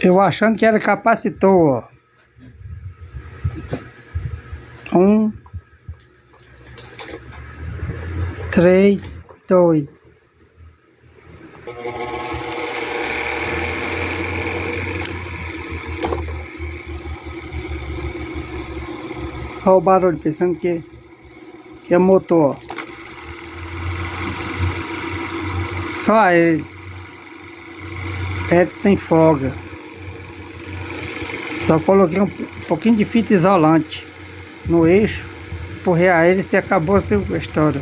Eu achando que era capacitor, ó. 1, 3, 2. Olha o barulho, pensando que é motor, ó. Só eles. Eles têm folga. Só coloquei um pouquinho de fita isolante no eixo, empurrei a hélice e acabou a história.